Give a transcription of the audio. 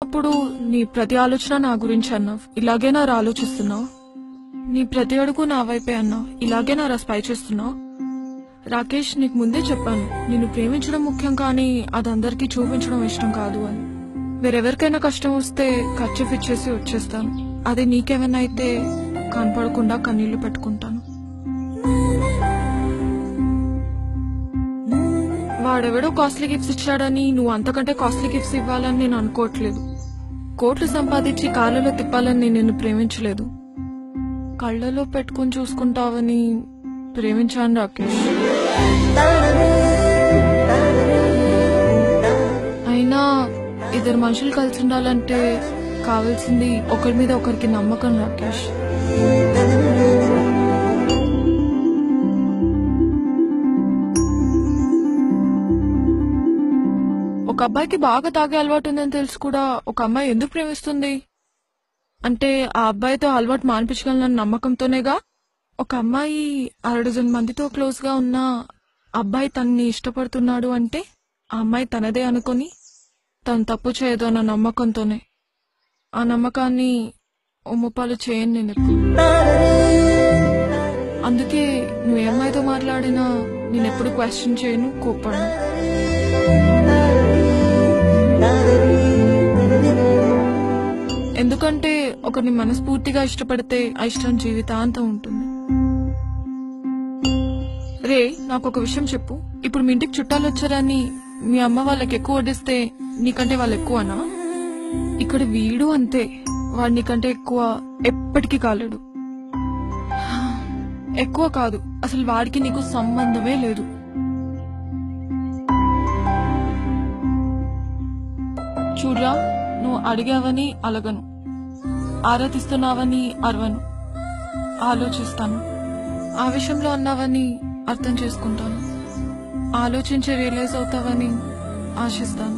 అప్పుడు నీ ప్రతి ఆలోచన నా గురించి అన్నావు. ఇలాగే నా ఆలోచిస్తున్నావు. నీ ప్రతి అడుగు నా వైపే అన్నావు. ఇలాగే నా స్పై చేస్తున్నావు. రాకేష్, నీకు ముందే చెప్పాను, నిన్ను ప్రేమించడం ముఖ్యం, కానీ అదందరికీ చూపించడం ఇష్టం కాదు అని. వేరెవరికైనా కష్టం వస్తే ఖర్చు ఇచ్చేసి వచ్చేస్తాను. అది నీకేమైనా అయితే కనపడకుండా కన్నీళ్లు పెట్టుకుంటాను. వాడెవడో కాస్ట్లీ గిఫ్ట్స్ ఇచ్చాడని నువ్వు అంతకంటే కాస్ట్లీ గిఫ్ట్స్ ఇవ్వాలని నేను అనుకోవట్లేదు. కోట్లు సంపాదించి కాళ్ళలో తిప్పాలని నేను నిన్ను ప్రేమించలేదు. కళ్ళలో పెట్టుకుని చూసుకుంటావని ప్రేమించాను రాకేష్. అయినా ఇద్దరు మనుషులు కలిసి ఉండాలంటే కావాల్సింది ఒకరి మీద ఒకరికి నమ్మకం రాకేష్. ఒక అబ్బాయికి బాగా తాగే అలవాటు ఉందని తెలుసు కూడా ఒక అమ్మాయి ఎందుకు ప్రేమిస్తుంది అంటే ఆ అబ్బాయితో అలవాటు మానిపించగలనన్న నమ్మకంతోనేగా. ఒక అమ్మాయి 6 మందితో క్లోజ్ గా ఉన్న అబ్బాయి తనని ఇష్టపడుతున్నాడు అంటే ఆ అమ్మాయి తనదే అనుకుని తను తప్పు చేయదు అన్న నమ్మకంతోనే. ఆ నమ్మకాన్ని ఒమ్ముపాలు చేయను నేను ఎప్పుడు. అందుకే నువ్వు ఏ అమ్మాయితో మాట్లాడినా నేనెప్పుడు క్వశ్చన్ చేయను, కోప్పడను. ఎందుకంటే ఒకరిని మనస్ఫూర్తిగా ఇష్టపడితే ఆ ఇష్టం జీవితాంతం ఉంటుంది. రే, నాకు ఒక విషయం చెప్పు. ఇప్పుడు మీ ఇంటికి చుట్టాలు వచ్చారని మీ అమ్మ వాళ్ళకి ఎక్కువ వడ్డిస్తే నీకంటే వాళ్ళు ఎక్కువనా? ఇక్కడ వీడు అంతే, వాడు నీకంటే ఎక్కువ ఎప్పటికీ కాలేడు. ఎక్కువ కాదు, అసలు వాడికి నీకు సంబంధమే లేదు. చూడ్రా, నువ్వు అడిగావని అలగను, ఆరాధిస్తున్నావని అరవను, ఆలోచిస్తాను. ఆవేశంలో అన్నావని అర్థం చేసుకుంటాను, ఆలోచించి రియలైజ్ అవుతావని ఆశిస్తాను.